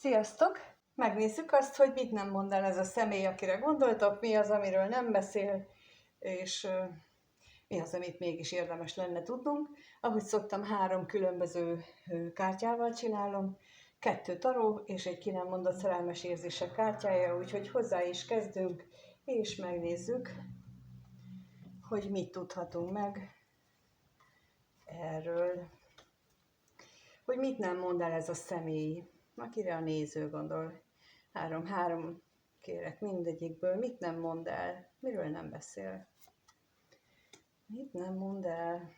Sziasztok! Megnézzük azt, hogy mit nem mond el ez a személy, akire gondoltok, mi az, amiről nem beszél, és mi az, amit mégis érdemes lenne tudnunk. Ahogy szoktam, 3 különböző kártyával csinálom, 2 taró és egy ki nem mondott szerelmes érzések kártyája, úgyhogy hozzá is kezdünk, és megnézzük, hogy mit tudhatunk meg erről. Hogy mit nem mond el ez a személy, akire a néző gondol. 3 kérek mindegyikből. Mit nem mond el? Miről nem beszél? Mit nem mond el?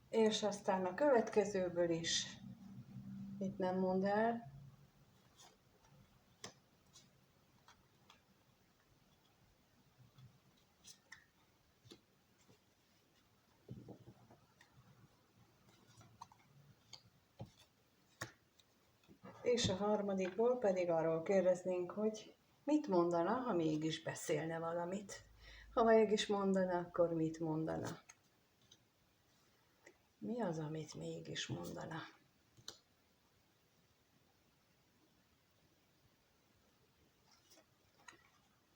És aztán a következőből is. Mit nem mond el? És a harmadikból pedig arról kérdeznénk, hogy mit mondana, ha mégis beszélne valamit. Ha mégis mondana, akkor mit mondana? Mi az, amit mégis mondana?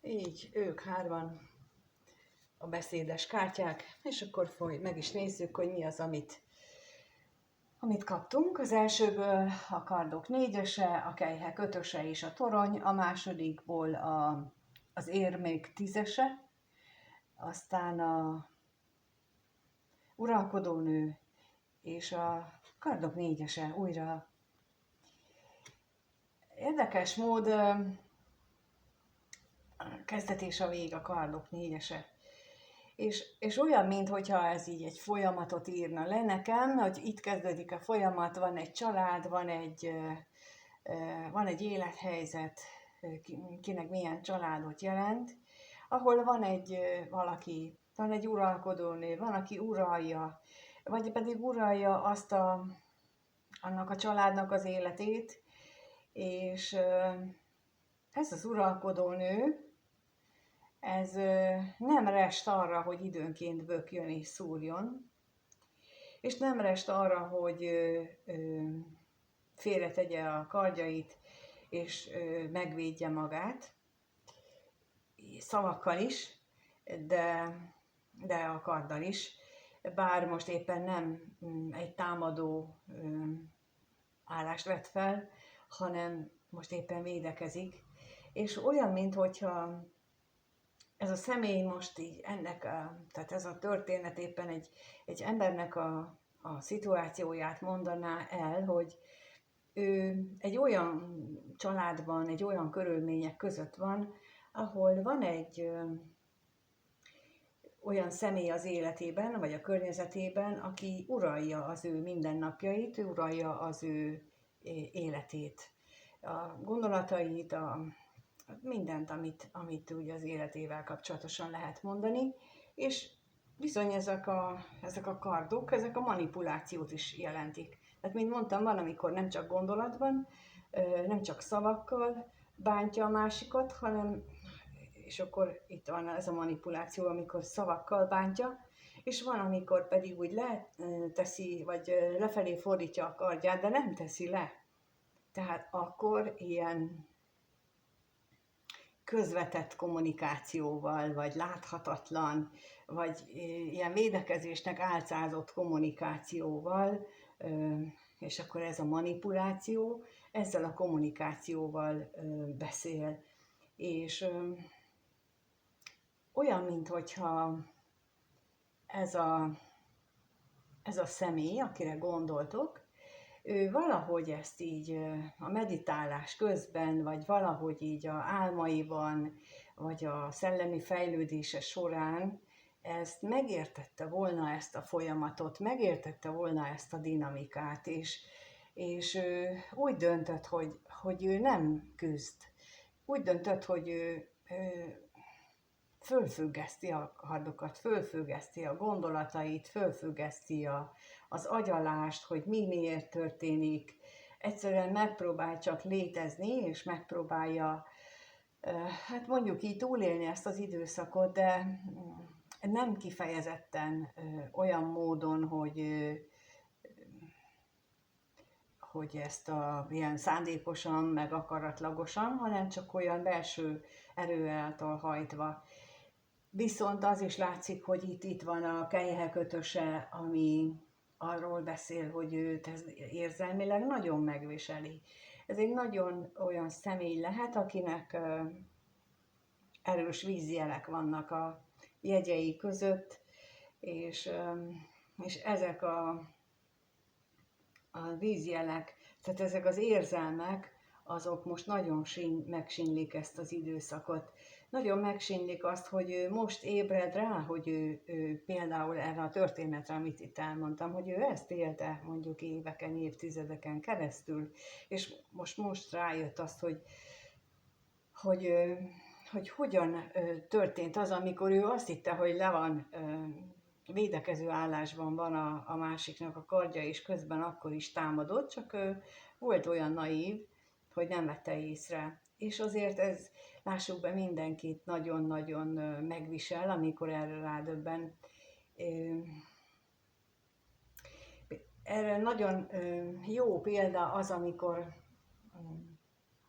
Így, ők 3 a beszédes kártyák, és akkor meg is nézzük, hogy mi az, amit kaptunk. Az elsőből a kardok 4-ese, a kelyhek 5-öse és a torony, a másodikból az érmék 10-ese, aztán a uralkodónő és a kardok 4-ese újra. Érdekes mód a kezdet és a vég a kardok 4-ese. És olyan, mintha ez így egy folyamatot írna le nekem, hogy itt kezdődik a folyamat, van egy család, van egy élethelyzet, kinek milyen családot jelent, ahol van egy valaki, van egy uralkodónő, van, aki uralja, vagy pedig uralja annak a családnak az életét, és ez az uralkodónő, ez nem rest arra, hogy időnként bökjön és szúrjon, és nem rest arra, hogy félretegye a kardjait, és megvédje magát, szavakkal is, de a karddal is, bár most éppen nem egy támadó állást vett fel, hanem most éppen védekezik, és olyan, minthogyha ez a személy most így tehát ez a történet éppen egy embernek a szituációját mondaná el, hogy ő egy olyan családban, egy olyan körülmények között van, ahol van egy olyan személy az életében, vagy a környezetében, aki uralja az ő mindennapjait, uralja az ő életét, a gondolatait, mindent, amit ugye az életével kapcsolatosan lehet mondani, és bizony ezek a kardok, ezek a manipulációt is jelentik. Tehát, mint mondtam, van, amikor nem csak gondolatban, nem csak szavakkal bántja a másikat, hanem, és akkor itt van ez a manipuláció, amikor szavakkal bántja, és van, amikor pedig úgy leteszi, vagy lefelé fordítja a kardját, de nem teszi le. Tehát akkor ilyen közvetett kommunikációval, vagy láthatatlan, vagy ilyen védekezésnek álcázott kommunikációval, és akkor ez a manipuláció, ezzel a kommunikációval beszél. És olyan, minthogyha ez a személy, akire gondoltok, ő valahogy ezt így a meditálás közben, vagy valahogy így a álmaiban, vagy a szellemi fejlődése során ezt megértette volna, ezt a folyamatot, megértette volna ezt a dinamikát, és ő úgy döntött, hogy ő nem küzd. Úgy döntött, hogy ő fölfüggeszti a kardokat, fölfüggeszti a gondolatait, fölfüggeszti az agyalást, hogy mi miért történik. Egyszerűen megpróbál csak létezni, és megpróbálja hát mondjuk így túlélni ezt az időszakot, de nem kifejezetten olyan módon, hogy ezt ilyen szándékosan, meg akaratlagosan, hanem csak olyan belső erő által hajtva. Viszont az is látszik, hogy itt van a kelyhekötöse, ami arról beszél, hogy őt ez érzelmileg nagyon megviseli. Ez egy nagyon olyan személy lehet, akinek erős vízjelek vannak a jegyei között, és ezek a vízjelek, tehát ezek az érzelmek, azok most nagyon megsínlik ezt az időszakot. Nagyon megsínlik azt, hogy ő most ébred rá, hogy ő például erre a történetre, amit itt elmondtam, hogy ő ezt élte mondjuk éveken, évtizedeken keresztül, és most rájött azt, hogy hogyan történt az, amikor ő azt hitte, hogy le van, védekező állásban van a másiknak a kardja, és közben akkor is támadott, csak volt olyan naív, hogy nem vette észre. És azért ez, lássuk be, mindenkit nagyon-nagyon megvisel, amikor erre rádöbben. Erre nagyon jó példa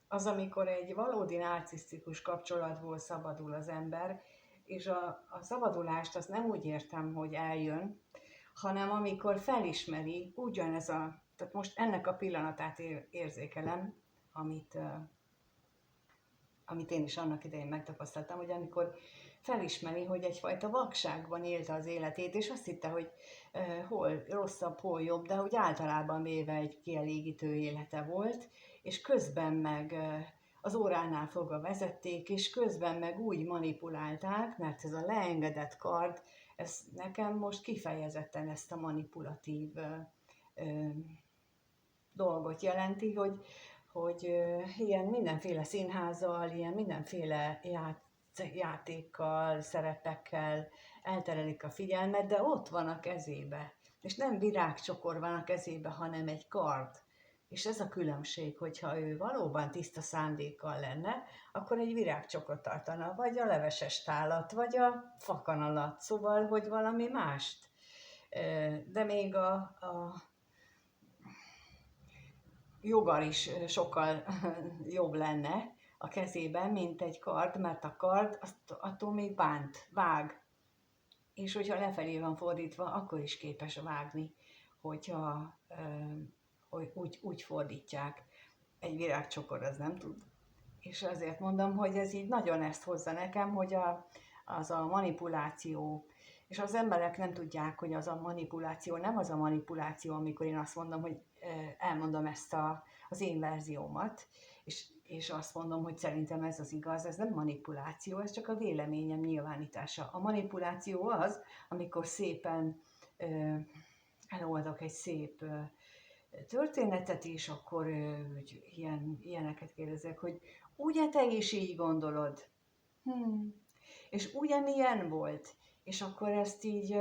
amikor egy valódi narcisztikus kapcsolatból szabadul az ember, és a szabadulást azt nem úgy értem, hogy eljön, hanem amikor felismeri ugyanez tehát most ennek a pillanatát érzékelem, amit én is annak idején megtapasztaltam, hogy amikor felismeri, hogy egyfajta vakságban élte az életét, és azt hitte, hogy hol rosszabb, hol jobb, de hogy általában véve egy kielégítő élete volt, és közben meg az óránál fogva vezették, és közben meg úgy manipulálták, mert ez a leengedett kard, ez nekem most kifejezetten ezt a manipulatív dolgot jelenti, hogy ilyen mindenféle színházzal, ilyen mindenféle játékkal, szerepekkel elterelik a figyelmet, de ott van a kezébe. És nem virágcsokor van a kezébe, hanem egy kard. És ez a különbség, hogyha ő valóban tiszta szándékkal lenne, akkor egy virágcsokot tartana, vagy a leveses tálat, vagy a fakanalat, szóval, hogy valami mást. De még a jogar is sokkal jobb lenne a kezében, mint egy kard, mert a kard attól még vág. És hogyha lefelé van fordítva, akkor is képes vágni, hogyha úgy fordítják. Egy virágcsokor az nem tud. És azért mondom, hogy ez így nagyon ezt hozza nekem, hogy az a manipuláció, és az emberek nem tudják, hogy az a manipuláció nem az a manipuláció, amikor én azt mondom, hogy elmondom ezt az én verziómat, és azt mondom, hogy szerintem ez az igaz, ez nem manipuláció, ez csak a véleményem nyilvánítása. A manipuláció az, amikor szépen eloldok egy szép történetet, és akkor ilyeneket kérdezek, hogy ugye te is így gondolod? És ugye milyen volt? És akkor ezt így,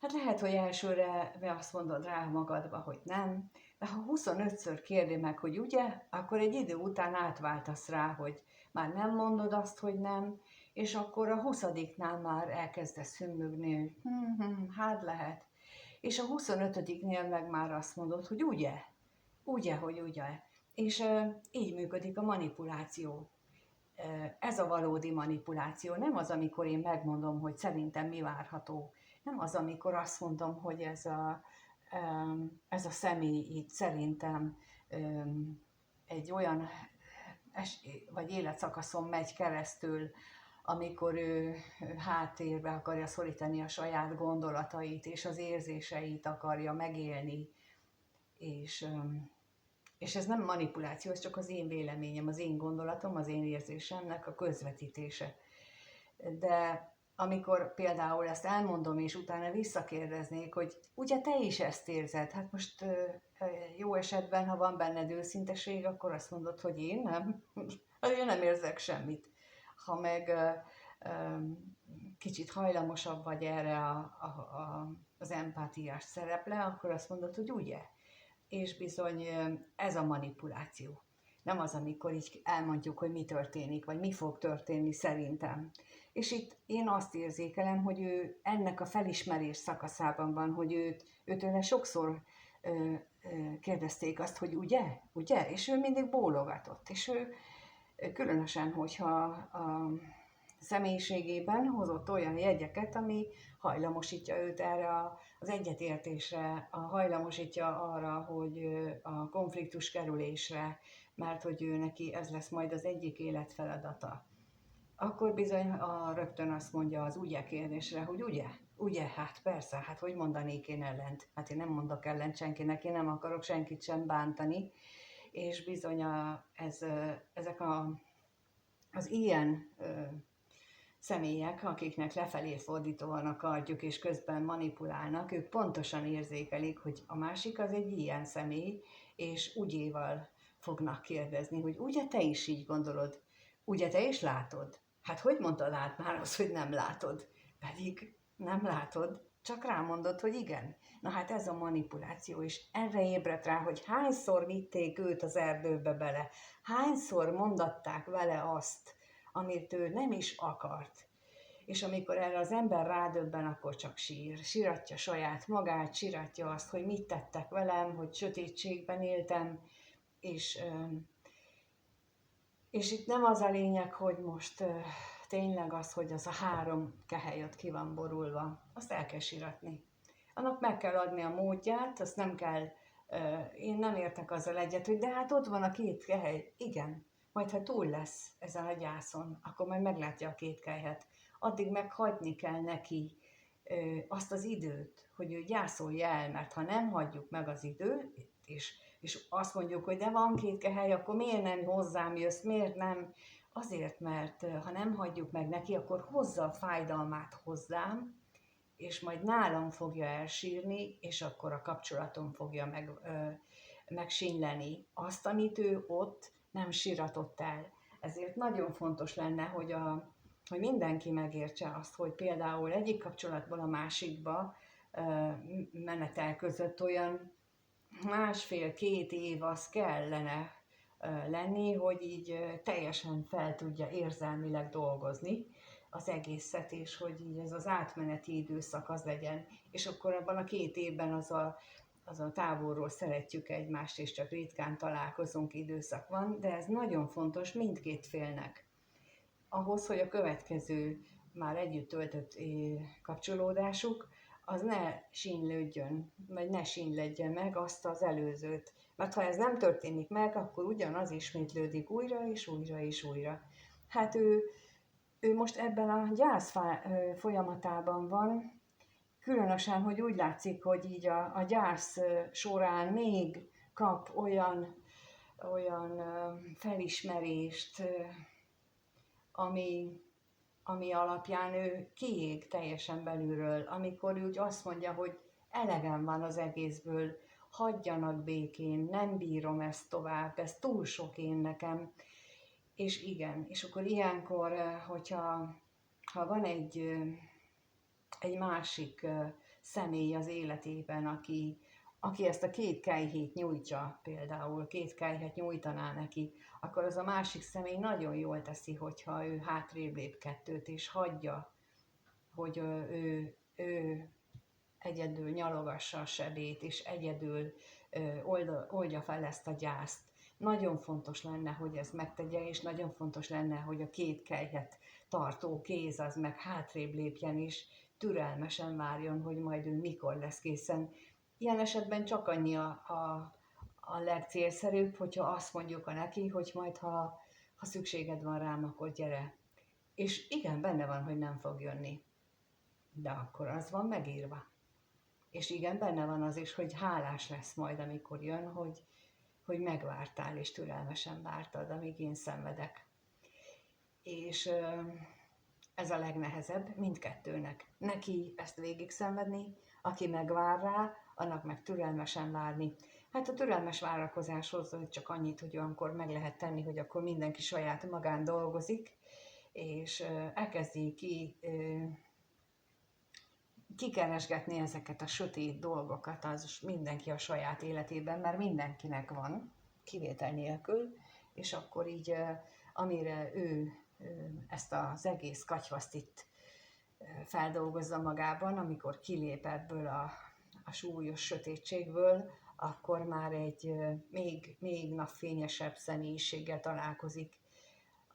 hát lehet, hogy elsőre azt mondod rá magadba, hogy nem, de ha 25-ször kérdi meg, hogy ugye, akkor egy idő után átváltasz rá, hogy már nem mondod azt, hogy nem, és akkor a 20-nál már elkezdesz hümmögni, hogy hát lehet. És a 25-nél meg már azt mondod, hogy ugye, hogy ugye. És így működik a manipuláció. Ez a valódi manipuláció, nem az, amikor én megmondom, hogy szerintem mi várható. Nem az, amikor azt mondom, hogy ez a személy itt szerintem egy olyan vagy életszakaszon megy keresztül, amikor ő háttérbe akarja szorítani a saját gondolatait, és az érzéseit akarja megélni, és ez nem manipuláció, ez csak az én véleményem, az én gondolatom, az én érzésemnek a közvetítése. De amikor például ezt elmondom, és utána visszakérdeznék, hogy ugye te is ezt érzed, hát most jó esetben, ha van benned őszinteség, akkor azt mondod, hogy én nem, én nem érzek semmit. Ha meg kicsit hajlamosabb vagy erre az empátiás szerepre, akkor azt mondod, hogy ugye. És bizony ez a manipuláció. nem az, amikor így elmondjuk, hogy mi történik, vagy mi fog történni szerintem. És itt én azt érzékelem, hogy ő ennek a felismerés szakaszában van, hogy őtőle sokszor kérdezték azt, hogy ugye? És ő mindig bólogatott. És ő különösen, hogyha a személyiségében hozott olyan jegyeket, ami hajlamosítja őt erre az egyetértésre, hajlamosítja arra, hogy a konfliktus kerülésre, mert hogy ő neki ez lesz majd az egyik életfeladata. Akkor bizony rögtön azt mondja az ugye kérdésre, hogy ugye, hát persze, hát hogy mondanék én ellent? Hát én nem mondok ellent senkinek, én nem akarok senkit sem bántani, és bizony ezek az ilyen személyek, akiknek lefelé fordítva van a kardjuk, és közben manipulálnak, ők pontosan érzékelik, hogy a másik az egy ilyen személy, és ugyéval fognak kérdezni, hogy ugye te is így gondolod? Ugye te is látod? Hát hogy mondtad át már az, hogy nem látod? Pedig nem látod, csak rámondod, hogy igen. Na hát ez a manipuláció, és erre ébredt rá, hogy hányszor vitték őt az erdőbe bele, hányszor mondatták vele azt, amit ő nem is akart. És amikor erre az ember rádöbben, akkor csak síratja saját magát, síratja azt, hogy mit tettek velem, hogy sötétségben éltem, és itt nem az a lényeg, hogy most tényleg az, hogy az a 3 kehely ott ki van borulva, azt el kell síratni. Annak meg kell adni a módját, azt nem kell, én nem értek azzal egyet, hogy de hát ott van a 2 kehely. Igen, majd ha túl lesz ezen a gyászon, akkor majd meglátja a 2 kelyhet. Addig meg hagyni kell neki azt az időt, hogy ő gyászolja el, mert ha nem hagyjuk meg az időt, és azt mondjuk, hogy de van 2 kehely, akkor miért nem hozzám jössz, miért nem? Azért, mert ha nem hagyjuk meg neki, akkor hozza a fájdalmát hozzám, és majd nálam fogja elsírni, és akkor a kapcsolatom fogja megsínyleni azt, amit ő ott nem síratott el. Ezért nagyon fontos lenne, hogy mindenki megértse azt, hogy például egyik kapcsolatból a másikba menetel között olyan 1,5-2 év az kellene lenni, hogy így teljesen fel tudja érzelmileg dolgozni az egészet, és hogy így ez az átmeneti időszak az legyen. És akkor abban a 2 évben az a távolról szeretjük egymást, és csak ritkán találkozunk időszak van, de ez nagyon fontos mindkét félnek. Ahhoz, hogy a következő már együtt töltött kapcsolódásuk, az ne sínylődjön, vagy ne sínledjen meg azt az előzőt. Mert ha ez nem történik meg, akkor ugyanaz ismétlődik újra és újra és újra. Hát ő most ebben a gyász folyamatában van, különösen, hogy úgy látszik, hogy így a gyász során még kap olyan felismerést, ami alapján ő kiég teljesen belülről, amikor úgy azt mondja, hogy elegem van az egészből, hagyjanak békén, nem bírom ezt tovább, ez túl sok én nekem. És igen, és akkor ilyenkor, ha van egy másik személy az életében, aki ezt a 2 kelyhét nyújtja, például 2 kelyhet nyújtaná neki, akkor az a másik személy nagyon jól teszi, hogyha ő hátrébb lép 2-t, és hagyja, hogy ő egyedül nyalogassa a sebét, és egyedül oldja fel ezt a gyászt. Nagyon fontos lenne, hogy ez megtegye, és nagyon fontos lenne, hogy a 2 kelyhet tartó kéz az meg hátrébb lépjen is, türelmesen várjon, hogy majd ő mikor lesz készen. Ilyen esetben csak annyi a legcélszerűbb, hogyha azt mondjuk neki, hogy majd ha szükséged van rám, akkor gyere. És igen, benne van, hogy nem fog jönni. De akkor az van megírva. És igen, benne van az is, hogy hálás lesz majd, amikor jön, hogy megvártál és türelmesen vártad, amíg én szenvedek. És ez a legnehezebb mindkettőnek. Neki ezt végig szenvedni, aki megvár rá, annak meg türelmesen várni. Hát a türelmes várakozáshoz csak annyit, hogy olyankor meg lehet tenni, hogy akkor mindenki saját magán dolgozik, és elkezdi kikeresgetni ezeket a sötét dolgokat, az mindenki a saját életében, mert mindenkinek van, kivétel nélkül, és akkor így, amire ő ezt az egész katyvaszt itt feldolgozza magában, amikor kilép ebből a súlyos sötétségből, akkor már egy még napfényesebb személyiséggel találkozik,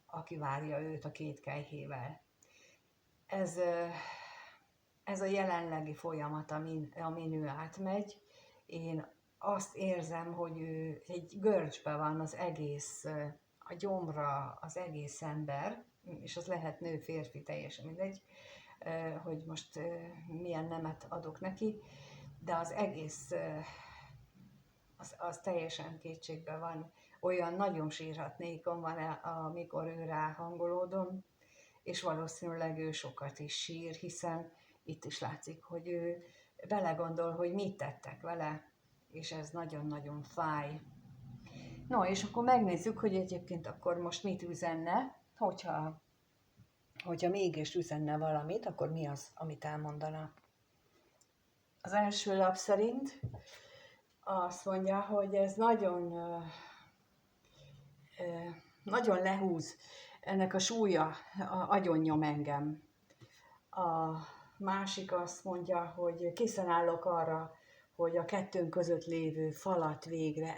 aki várja őt a két kelyhével. Ez a jelenlegi folyamat, amin ő átmegy. Én azt érzem, hogy ő egy görcsbe van az egész, a gyomra az egész ember, és az lehet nő, férfi, teljesen mindegy, hogy most milyen nemet adok neki, de az egész az teljesen kétségbe van. Olyan nagyon sírhatnékom van, amikor ő ráhangolódom, és valószínűleg ő sokat is sír, hiszen itt is látszik, hogy ő belegondol, hogy mit tettek vele, és ez nagyon-nagyon fáj. No, és akkor megnézzük, hogy egyébként akkor most mit üzenne, hogyha mégis üzenne valamit, akkor mi az, amit elmondana. Az első lap szerint azt mondja, hogy ez nagyon lehúz, ennek a súlya agyonnyom engem. A másik azt mondja, hogy készen állok arra, hogy a kettőnk között lévő falat végre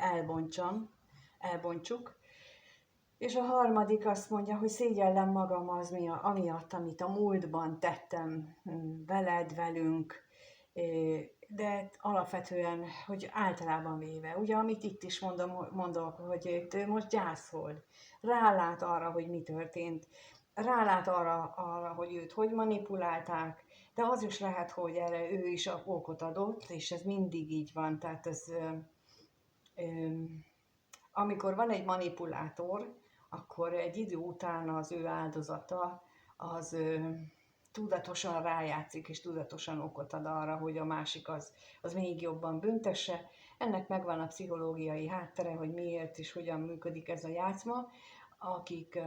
elbontsuk. És a harmadik azt mondja, hogy szégyellem magam amiatt, amit a múltban tettem velünk, de alapvetően, hogy általában véve, ugye, amit itt is mondok, hogy ő most gyászol, rálát arra, hogy mi történt, rálát arra, hogy őt hogy manipulálták, de az is lehet, hogy erre ő is okot adott, és ez mindig így van, tehát amikor van egy manipulátor, akkor egy idő után az ő áldozata az tudatosan rájátszik, és tudatosan okot ad arra, hogy a másik az még jobban büntesse. Ennek megvan a pszichológiai háttere, hogy miért és hogyan működik ez a játszma. Akik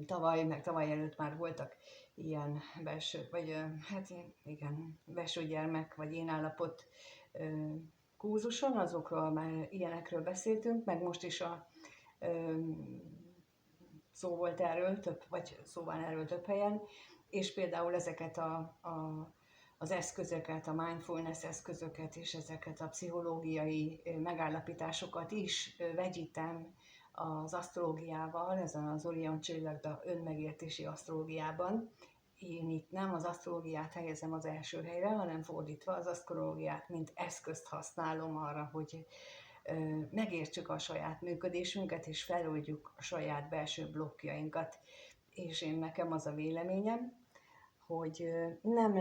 tavaly előtt már voltak ilyen belső, vagy belső gyermek, vagy én állapot kurzuson, azokról már ilyenekről beszéltünk, meg most is szó volt erről, szó van erről több helyen, és például ezeket az eszközöket, a mindfulness eszközöket és ezeket a pszichológiai megállapításokat is vegyítem az asztrológiával, ezen az Orion csillagda önmegértési asztrológiában. Én itt nem az asztrológiát helyezem az első helyre, hanem fordítva az asztrológiát, mint eszközt használom arra, hogy megértsük a saját működésünket, és feloldjuk a saját belső blokkjainkat. És nekem az a véleményem, hogy nem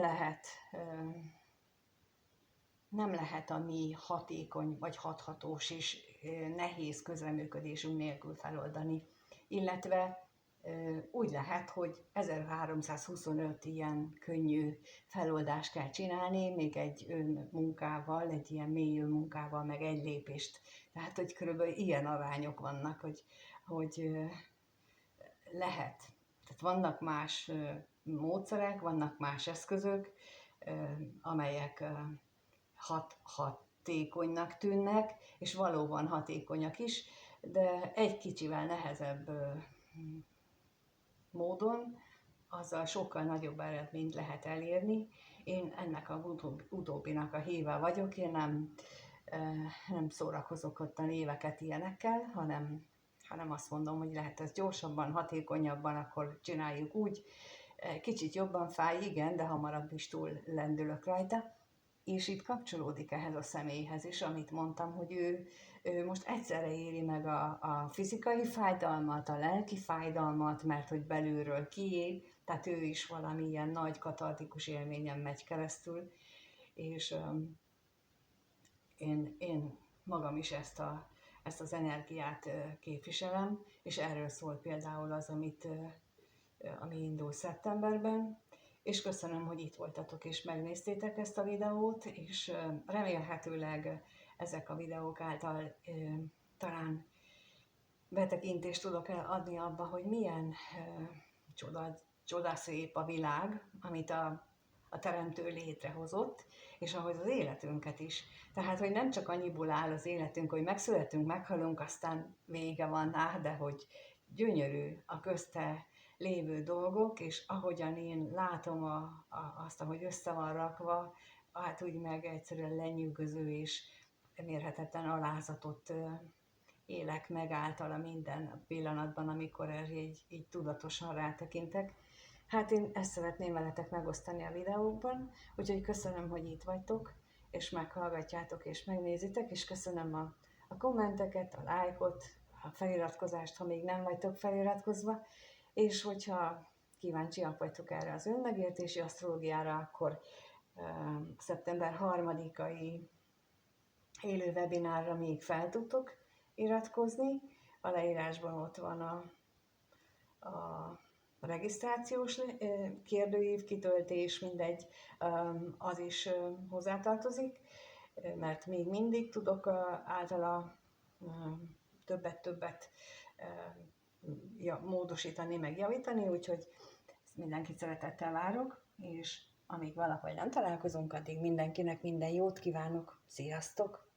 lehet a mi hatékony vagy hathatós és nehéz közreműködésünk nélkül feloldani, illetve úgy lehet, hogy 1325 ilyen könnyű feloldást kell csinálni, még egy önmunkával, egy ilyen mély önmunkával, meg egy lépést. Tehát, hogy körülbelül ilyen arányok vannak, hogy lehet. Tehát vannak más módszerek, vannak más eszközök, amelyek hatékonynak tűnnek, és valóban hatékonyak is, de egy kicsivel nehezebb módon azzal sokkal nagyobb eredményt lehet elérni. Én ennek a utóbbinak a híve vagyok, én nem szórakozok ott a éveket ilyenekkel, hanem azt mondom, hogy lehet ez gyorsabban, hatékonyabban, akkor csináljuk úgy. Kicsit jobban fáj, igen, de hamarabb is túl lendülök rajta. És itt kapcsolódik ehhez a személyhez is, amit mondtam, hogy ő most egyszerre éri meg a fizikai fájdalmat, a lelki fájdalmat, mert hogy belülről kiég, tehát ő is valamilyen nagy katartikus élményen megy keresztül, és én magam is ezt az energiát képviselem, és erről szól például az, ami indul szeptemberben, és köszönöm, hogy itt voltatok és megnéztétek ezt a videót, és remélhetőleg ezek a videók által talán betekintést tudok adni abba, hogy milyen csodaszép a világ, amit a Teremtő létrehozott, és ahhoz az életünket is. Tehát, hogy nem csak annyiból áll az életünk, hogy megszületünk, meghalunk, aztán vége van, de hogy gyönyörű a közte lévő dolgok, és ahogyan én látom azt, ahogy össze van rakva, hát úgy meg egyszerűen lenyűgöző és mérhetetlen alázatot élek meg általa minden pillanatban, amikor erre így tudatosan rátekintek. Hát én ezt szeretném veletek megosztani a videókban, úgyhogy köszönöm, hogy itt vagytok, és meghallgatjátok, és megnézitek, és köszönöm a kommenteket, a lájkot, a feliratkozást, ha még nem vagytok feliratkozva, és hogyha kíváncsiak vagytok erre az önmegértési asztrológiára, akkor szeptember 3-ai élő webinárra még fel tudtok iratkozni. A leírásban ott van a regisztrációs kérdőív, kitöltés, mindegy, az is hozzátartozik, mert még mindig tudok általa többet módosítani, meg javítani, úgyhogy mindenkit szeretettel várok, és amíg valahogy nem találkozunk, addig mindenkinek minden jót kívánok. Sziasztok!